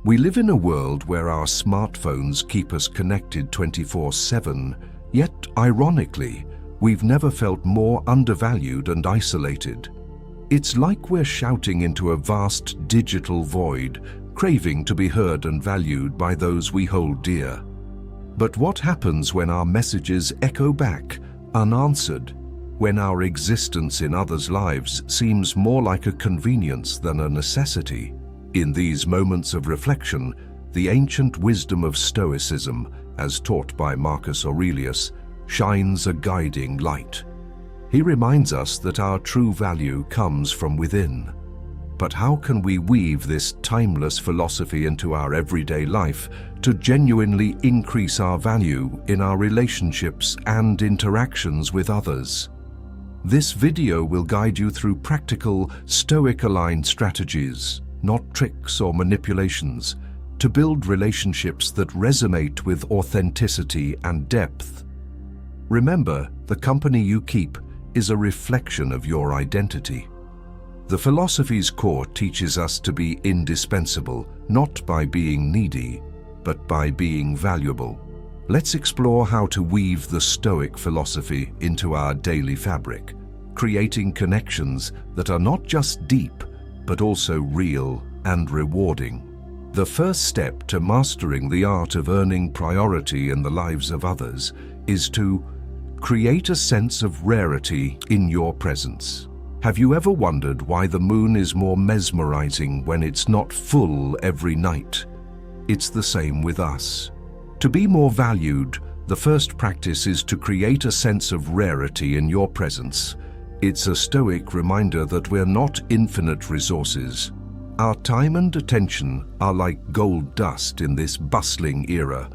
We live in a world where our smartphones keep us connected 24/7, yet, ironically, we've never felt more undervalued and isolated. It's like we're shouting into a vast digital void, craving to be heard and valued by those we hold dear. But what happens when our messages echo back, unanswered? When our existence in others' lives seems more like a convenience than a necessity? In these moments of reflection, the ancient wisdom of Stoicism, as taught by Marcus Aurelius, shines a guiding light. He reminds us that our true value comes from within. But how can we weave this timeless philosophy into our everyday life to genuinely increase our value in our relationships and interactions with others? This video will guide you through practical, Stoic-aligned strategies, not tricks or manipulations, to build relationships that resonate with authenticity and depth. Remember, the company you keep is a reflection of your identity. The philosophy's core teaches us to be indispensable, not by being needy, but by being valuable. Let's explore how to weave the Stoic philosophy into our daily fabric, creating connections that are not just deep, but also real and rewarding. The first step to mastering the art of earning priority in the lives of others is to create a sense of rarity in your presence. Have you ever wondered why the moon is more mesmerizing when it's not full every night? It's the same with us. To be more valued, the first practice is to create a sense of rarity in your presence. It's a Stoic reminder that we're not infinite resources. Our time and attention are like gold dust in this bustling era.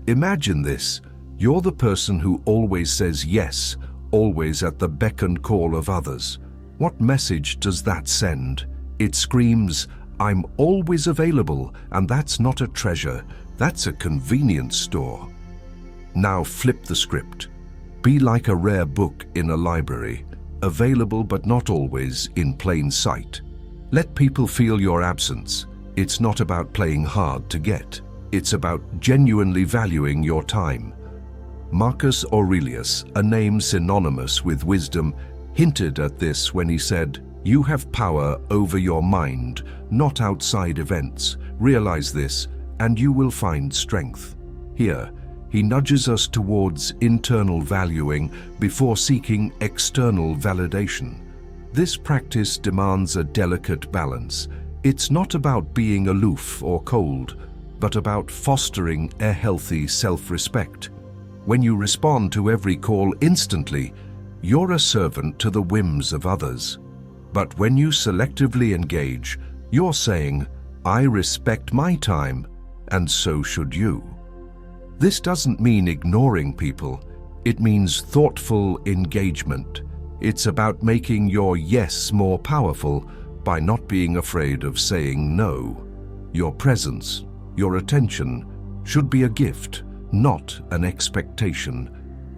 Imagine this: you're the person who always says yes, always at the beck and call of others. What message does that send? It screams, "I'm always available," and that's not a treasure, that's a convenience store. Now flip the script. Be like a rare book in a library, available but not always in plain sight. Let people feel your absence. It's not about playing hard to get. It's about genuinely valuing your time. Marcus Aurelius, a name synonymous with wisdom, hinted at this when he said, "You have power over your mind, not outside events. Realize this, and you will find strength." Here, he nudges us towards internal valuing before seeking external validation. This practice demands a delicate balance. It's not about being aloof or cold, but about fostering a healthy self-respect. When you respond to every call instantly, you're a servant to the whims of others. But when you selectively engage, you're saying, "I respect my time, and so should you." This doesn't mean ignoring people. It means thoughtful engagement. It's about making your yes more powerful by not being afraid of saying no. Your presence, your attention, should be a gift, not an expectation.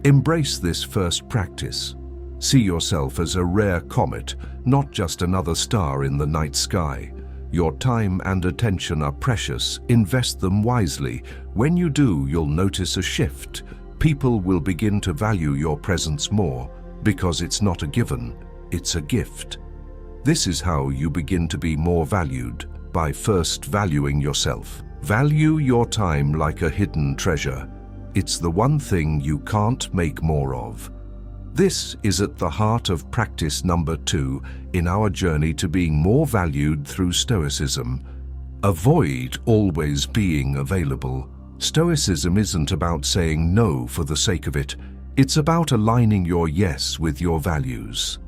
Embrace this first practice. See yourself as a rare comet, not just another star in the night sky. Your time and attention are precious. Invest them wisely. When you do, you'll notice a shift. People will begin to value your presence more, because it's not a given, it's a gift. This is how you begin to be more valued, by first valuing yourself. Value your time like a hidden treasure. It's the one thing you can't make more of. This is at the heart of practice number 2 in our journey to being more valued through Stoicism. Avoid always being available. Stoicism isn't about saying no for the sake of it. It's about aligning your yes with your values.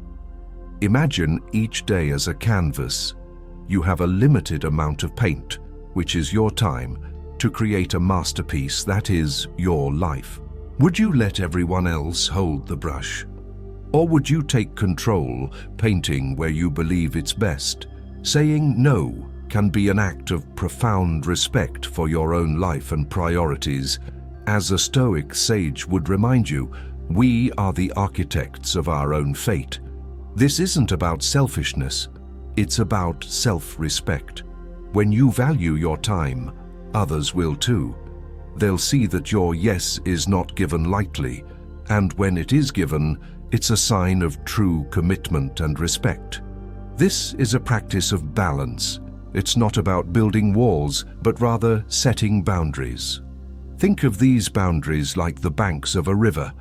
Imagine each day as a canvas. You have a limited amount of paint, which is your time, to create a masterpiece that is your life. Would you let everyone else hold the brush? Or would you take control, painting where you believe it's best? Saying no can be an act of profound respect for your own life and priorities. As a Stoic sage would remind you, we are the architects of our own fate. This isn't about selfishness, it's about self-respect. When you value your time, others will too. They'll see that your yes is not given lightly, and when it is given, it's a sign of true commitment and respect. This is a practice of balance. It's not about building walls, but rather setting boundaries. Think of these boundaries like the banks of a river.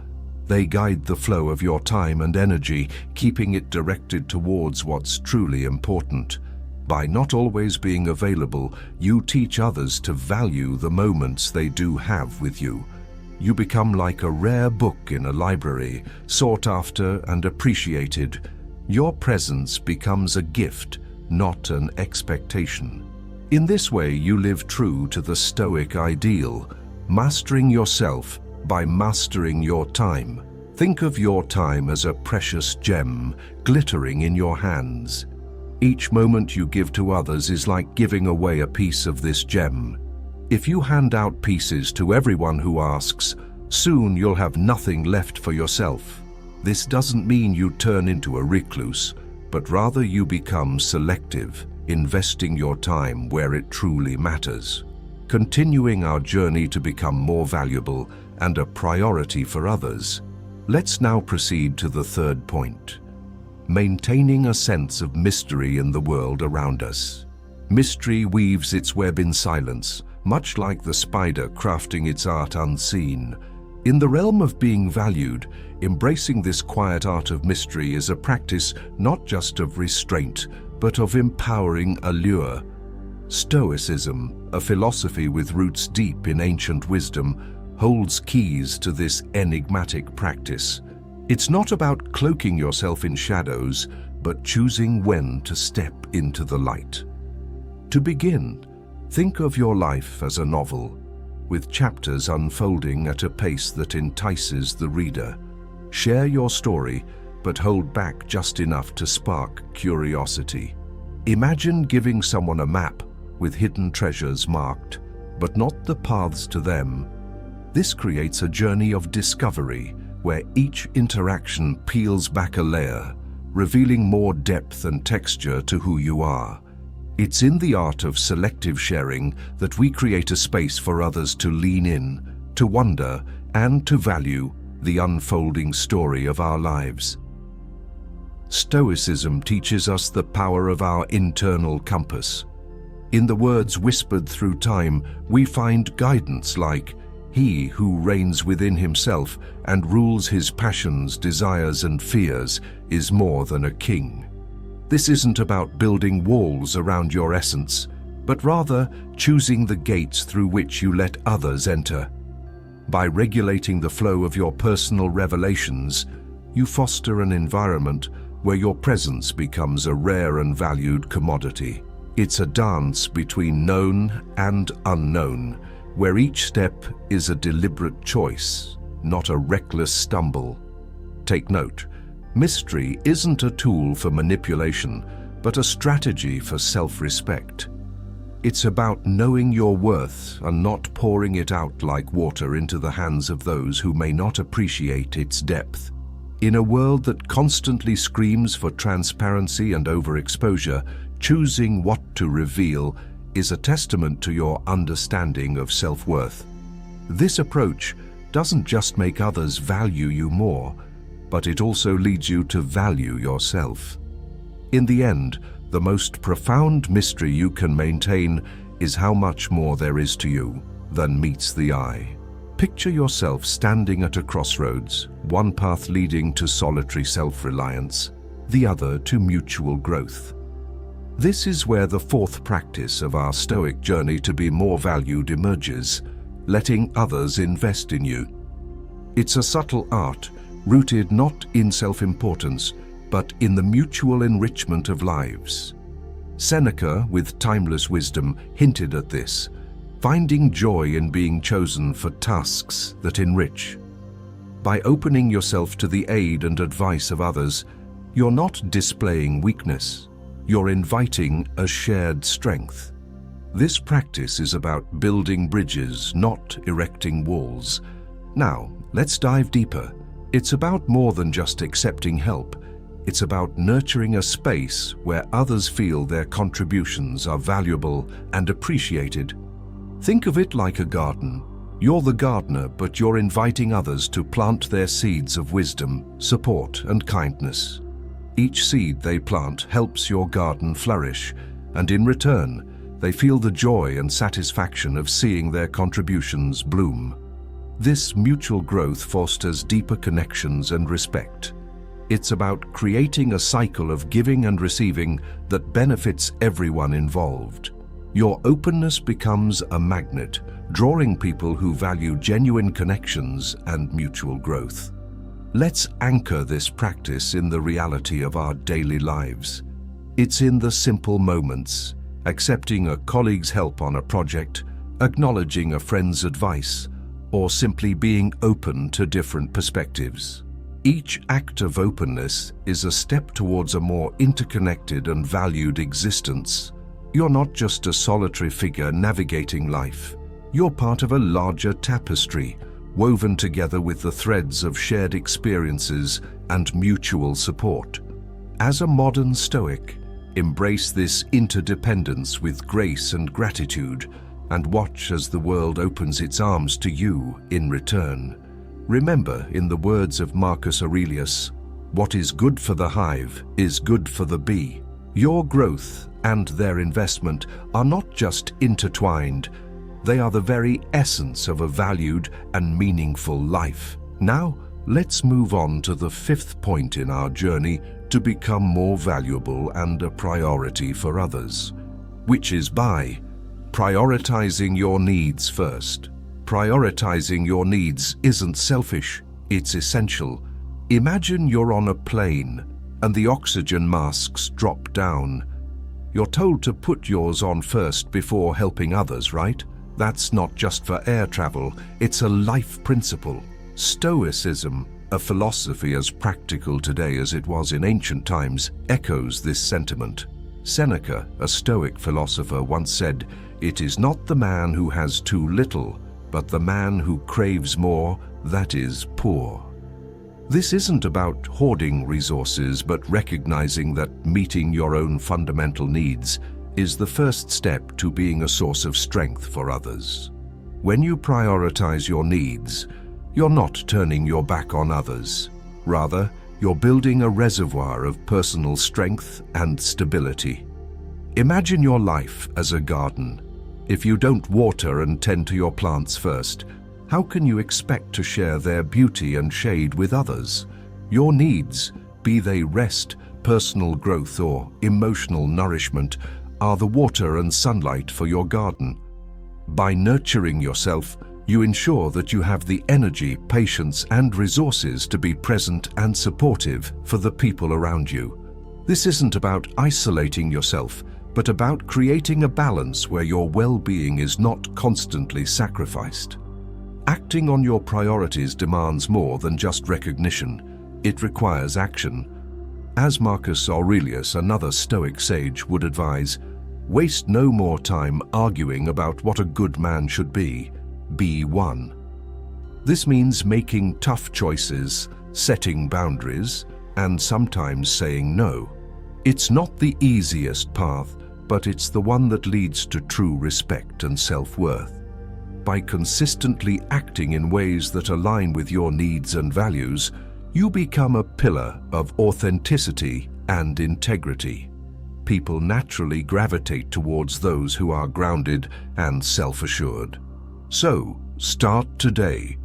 They guide the flow of your time and energy, keeping it directed towards what's truly important. By not always being available, you teach others to value the moments they do have with you. You become like a rare book in a library, sought after and appreciated. Your presence becomes a gift, not an expectation. In this way, you live true to the Stoic ideal, mastering yourself by mastering your time. Think of your time as a precious gem glittering in your hands. Each moment you give to others is like giving away a piece of this gem. If you hand out pieces to everyone who asks, soon you'll have nothing left for yourself. This doesn't mean you turn into a recluse, but rather you become selective, investing your time where it truly matters. Continuing our journey to become more valuable and a priority for others, let's now proceed to the third point. Maintaining a sense of mystery in the world around us. Mystery weaves its web in silence, much like the spider crafting its art unseen. In the realm of being valued, embracing this quiet art of mystery is a practice not just of restraint, but of empowering allure. Stoicism, a philosophy with roots deep in ancient wisdom, holds keys to this enigmatic practice. It's not about cloaking yourself in shadows, but choosing when to step into the light. To begin, think of your life as a novel, with chapters unfolding at a pace that entices the reader. Share your story, but hold back just enough to spark curiosity. Imagine giving someone a map with hidden treasures marked, but not the paths to them. This creates a journey of discovery, where each interaction peels back a layer, revealing more depth and texture to who you are. It's in the art of selective sharing that we create a space for others to lean in, to wonder, and to value the unfolding story of our lives. Stoicism teaches us the power of our internal compass. In the words whispered through time, we find guidance like, "He who reigns within himself and rules his passions, desires, and fears is more than a king." This isn't about building walls around your essence, but rather choosing the gates through which you let others enter. By regulating the flow of your personal revelations, you foster an environment where your presence becomes a rare and valued commodity. It's a dance between known and unknown, where each step is a deliberate choice, not a reckless stumble. Take note, mystery isn't a tool for manipulation, but a strategy for self-respect. It's about knowing your worth and not pouring it out like water into the hands of those who may not appreciate its depth. In a world that constantly screams for transparency and overexposure, choosing what to reveal is a testament to your understanding of self-worth. This approach doesn't just make others value you more, but it also leads you to value yourself. In the end, the most profound mystery you can maintain is how much more there is to you than meets the eye. Picture yourself standing at a crossroads, one path leading to solitary self-reliance, the other to mutual growth. This is where the fourth practice of our Stoic journey to be more valued emerges, letting others invest in you. It's a subtle art, rooted not in self-importance, but in the mutual enrichment of lives. Seneca, with timeless wisdom, hinted at this, finding joy in being chosen for tasks that enrich. By opening yourself to the aid and advice of others, you're not displaying weakness, you're inviting a shared strength. This practice is about building bridges, not erecting walls. Now, let's dive deeper. It's about more than just accepting help. It's about nurturing a space where others feel their contributions are valuable and appreciated. Think of it like a garden. You're the gardener, but you're inviting others to plant their seeds of wisdom, support, and kindness. Each seed they plant helps your garden flourish, and in return, they feel the joy and satisfaction of seeing their contributions bloom. This mutual growth fosters deeper connections and respect. It's about creating a cycle of giving and receiving that benefits everyone involved. Your openness becomes a magnet, drawing people who value genuine connections and mutual growth. Let's anchor this practice in the reality of our daily lives. It's in the simple moments, accepting a colleague's help on a project, acknowledging a friend's advice, or simply being open to different perspectives. Each act of openness is a step towards a more interconnected and valued existence. You're not just a solitary figure navigating life. You're part of a larger tapestry, woven together with the threads of shared experiences and mutual support. As a modern Stoic, embrace this interdependence with grace and gratitude, and watch as the world opens its arms to you in return. Remember, in the words of Marcus Aurelius, "What is good for the hive is good for the bee." Your growth and their investment are not just intertwined, they are the very essence of a valued and meaningful life. Now, let's move on to the fifth point in our journey to become more valuable and a priority for others, which is by prioritizing your needs first. Prioritizing your needs isn't selfish, it's essential. Imagine you're on a plane and the oxygen masks drop down. You're told to put yours on first before helping others, right? That's not just for air travel, it's a life principle. Stoicism, a philosophy as practical today as it was in ancient times, echoes this sentiment. Seneca, a Stoic philosopher, once said, "It is not the man who has too little, but the man who craves more that is poor." This isn't about hoarding resources, but recognizing that meeting your own fundamental needs is the first step to being a source of strength for others. When you prioritize your needs, you're not turning your back on others. Rather, you're building a reservoir of personal strength and stability. Imagine your life as a garden. If you don't water and tend to your plants first, how can you expect to share their beauty and shade with others? Your needs, be they rest, personal growth, or emotional nourishment, are the water and sunlight for your garden. By nurturing yourself, you ensure that you have the energy, patience, and resources to be present and supportive for the people around you. This isn't about isolating yourself, but about creating a balance where your well-being is not constantly sacrificed. Acting on your priorities demands more than just recognition. It requires action. As Marcus Aurelius, another Stoic sage, would advise, waste no more time arguing about what a good man should be. Be one. This means making tough choices, setting boundaries, and sometimes saying no. It's not the easiest path, but it's the one that leads to true respect and self-worth. By consistently acting in ways that align with your needs and values, you become a pillar of authenticity and integrity. People naturally gravitate towards those who are grounded and self-assured. So, start today.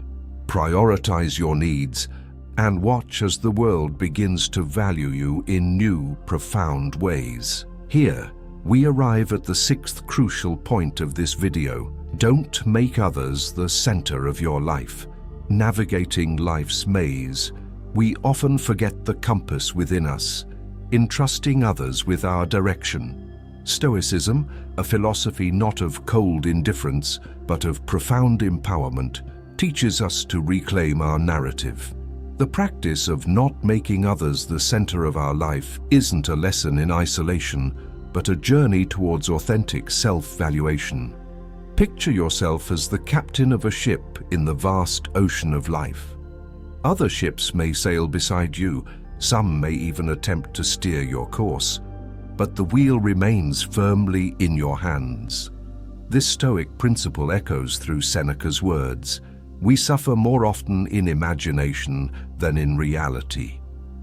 Prioritize your needs and watch as the world begins to value you in new, profound ways. Here, we arrive at the sixth crucial point of this video. Don't make others the center of your life. Navigating life's maze, we often forget the compass within us, entrusting others with our direction. Stoicism, a philosophy not of cold indifference, but of profound empowerment, teaches us to reclaim our narrative. The practice of not making others the center of our life isn't a lesson in isolation, but a journey towards authentic self-valuation. Picture yourself as the captain of a ship in the vast ocean of life. Other ships may sail beside you, Some may even attempt to steer your course, but the wheel remains firmly in your hands. This Stoic principle echoes through Seneca's words: "We suffer more often in imagination than in reality."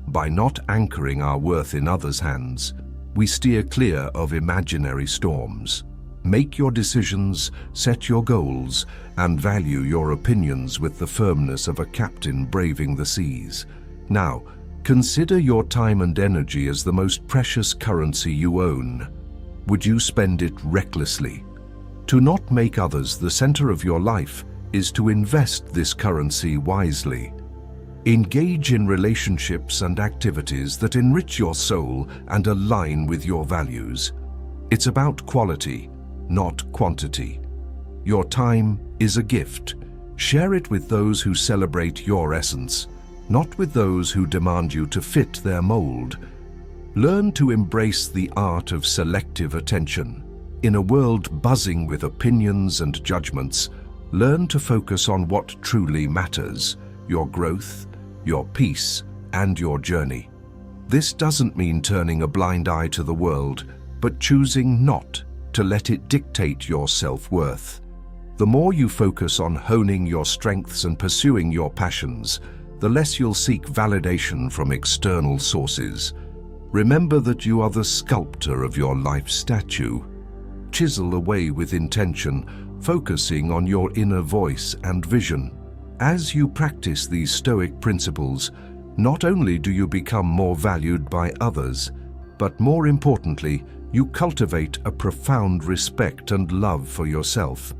By not anchoring our worth in others' hands, we steer clear of imaginary storms. Make your decisions, set your goals, and value your opinions with the firmness of a captain braving the seas. Now, consider your time and energy as the most precious currency you own. Would you spend it recklessly? To not make others the center of your life is to invest this currency wisely. Engage in relationships and activities that enrich your soul and align with your values. It's about quality, not quantity. Your time is a gift. Share it with those who celebrate your essence, not with those who demand you to fit their mold. Learn to embrace the art of selective attention. In a world buzzing with opinions and judgments, learn to focus on what truly matters: your growth, your peace, and your journey. This doesn't mean turning a blind eye to the world, but choosing not to let it dictate your self-worth. The more you focus on honing your strengths and pursuing your passions, the less you'll seek validation from external sources. Remember that you are the sculptor of your life statue. Chisel away with intention, focusing on your inner voice and vision. As you practice these Stoic principles, not only do you become more valued by others, but more importantly, you cultivate a profound respect and love for yourself.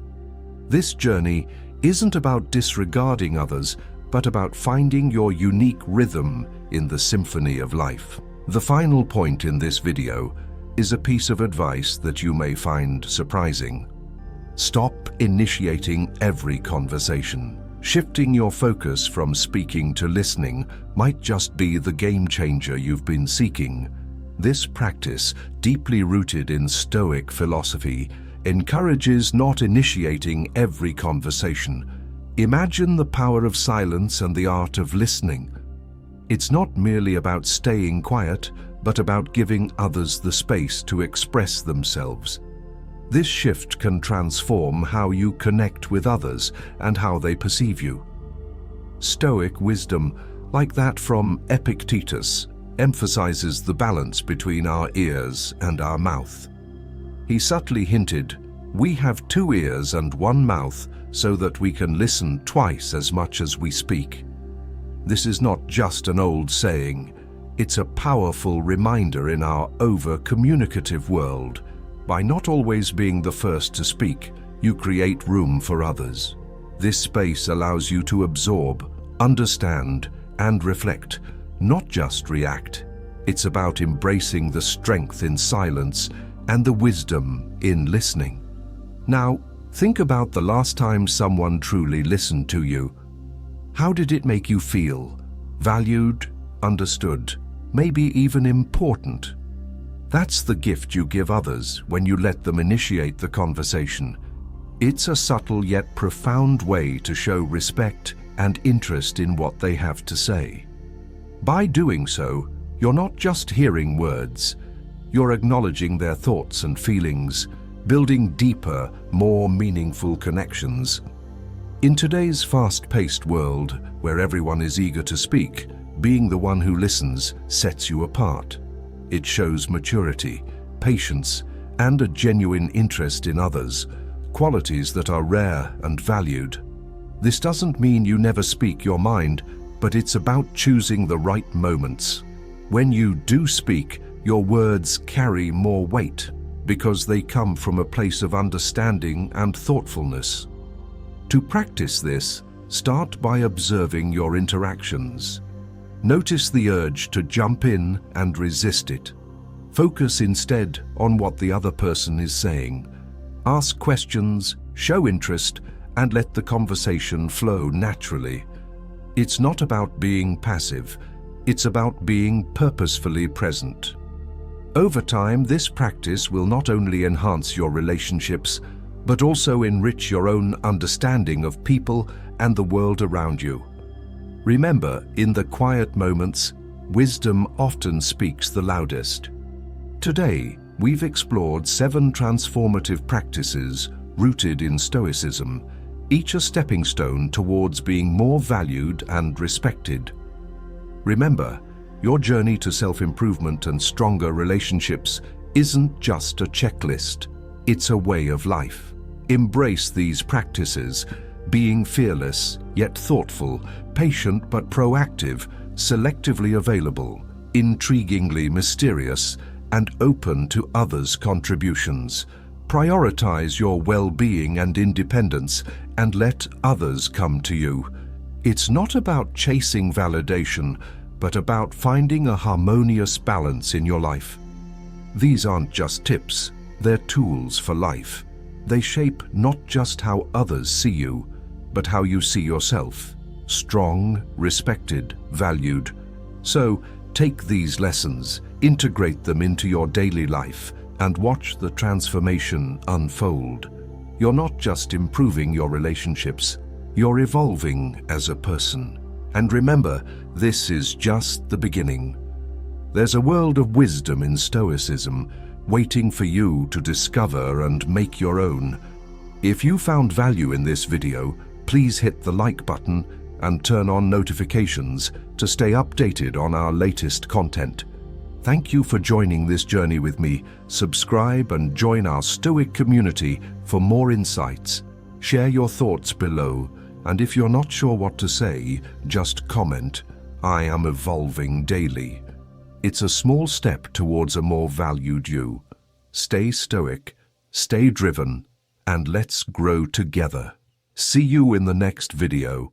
This journey isn't about disregarding others, but about finding your unique rhythm in the symphony of life. The final point in this video is a piece of advice that you may find surprising. Stop initiating every conversation. Shifting your focus from speaking to listening might just be the game changer you've been seeking. This practice, deeply rooted in Stoic philosophy, encourages not initiating every conversation. Imagine the power of silence and the art of listening. It's not merely about staying quiet, but about giving others the space to express themselves. This shift can transform how you connect with others and how they perceive you. Stoic wisdom, like that from Epictetus, emphasizes the balance between our ears and our mouth. He subtly hinted, "We have 2 ears and 1 mouth so that we can listen twice as much as we speak." This is not just an old saying, it's a powerful reminder in our over-communicative world. By not always being the first to speak, you create room for others. This space allows you to absorb, understand, and reflect, not just react. It's about embracing the strength in silence and the wisdom in listening. Now, think about the last time someone truly listened to you. How did it make you feel? Valued, understood, maybe even important? That's the gift you give others when you let them initiate the conversation. It's a subtle yet profound way to show respect and interest in what they have to say. By doing so, you're not just hearing words, you're acknowledging their thoughts and feelings, building deeper, more meaningful connections. In today's fast-paced world, where everyone is eager to speak, being the one who listens sets you apart. It shows maturity, patience, and a genuine interest in others, qualities that are rare and valued. This doesn't mean you never speak your mind, but it's about choosing the right moments. When you do speak, your words carry more weight because they come from a place of understanding and thoughtfulness. To practice this, start by observing your interactions. Notice the urge to jump in and resist it. Focus instead on what the other person is saying. Ask questions, show interest, and let the conversation flow naturally. It's not about being passive, it's about being purposefully present. Over time, this practice will not only enhance your relationships, but also enrich your own understanding of people and the world around you. Remember, in the quiet moments, wisdom often speaks the loudest. Today, we've explored 7 transformative practices rooted in Stoicism, each a stepping stone towards being more valued and respected. Remember, your journey to self-improvement and stronger relationships isn't just a checklist, it's a way of life. Embrace these practices, being fearless yet thoughtful, patient but proactive, selectively available, intriguingly mysterious, and open to others' contributions. Prioritize your well-being and independence and let others come to you. It's not about chasing validation, but about finding a harmonious balance in your life. These aren't just tips, they're tools for life. They shape not just how others see you, but how you see yourself. Strong, respected, valued. So, take these lessons, integrate them into your daily life, and watch the transformation unfold. You're not just improving your relationships, you're evolving as a person. And remember, this is just the beginning. There's a world of wisdom in Stoicism, waiting for you to discover and make your own. If you found value in this video, please hit the like button and turn on notifications to stay updated on our latest content. Thank you for joining this journey with me. Subscribe and join our Stoic community for more insights. Share your thoughts below, and if you're not sure what to say, just comment. I am evolving daily. It's a small step towards a more valued you. Stay stoic, stay driven, and let's grow together. See you in the next video.